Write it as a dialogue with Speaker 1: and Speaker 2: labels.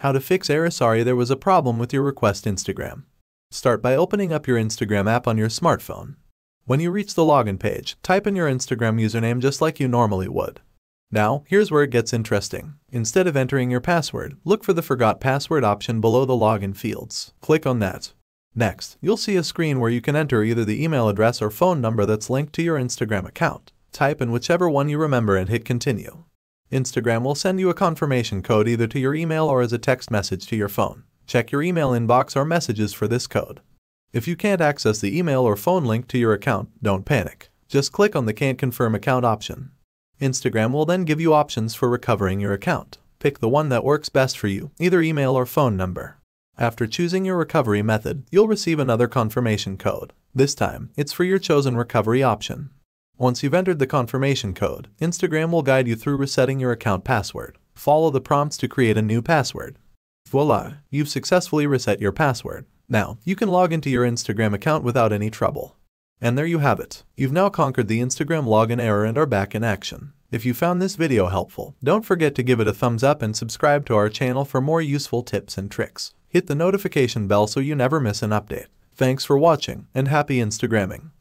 Speaker 1: How to fix error. Sorry, there was a problem with your request Instagram. Start by opening up your Instagram app on your smartphone. When you reach the login page, type in your Instagram username just like you normally would. Now, here's where it gets interesting. Instead of entering your password, look for the Forgot Password option below the login fields. Click on that. Next, you'll see a screen where you can enter either the email address or phone number that's linked to your Instagram account. Type in whichever one you remember and hit continue. Instagram will send you a confirmation code either to your email or as a text message to your phone. Check your email inbox or messages for this code. If you can't access the email or phone link to your account, don't panic. Just click on the Can't Confirm Account option. Instagram will then give you options for recovering your account. Pick the one that works best for you, either email or phone number. After choosing your recovery method, you'll receive another confirmation code. This time, it's for your chosen recovery option. Once you've entered the confirmation code, Instagram will guide you through resetting your account password. Follow the prompts to create a new password. Voila! You've successfully reset your password. Now, you can log into your Instagram account without any trouble. And there you have it. You've now conquered the Instagram login error and are back in action. If you found this video helpful, don't forget to give it a thumbs up and subscribe to our channel for more useful tips and tricks. Hit the notification bell so you never miss an update. Thanks for watching, and happy Instagramming!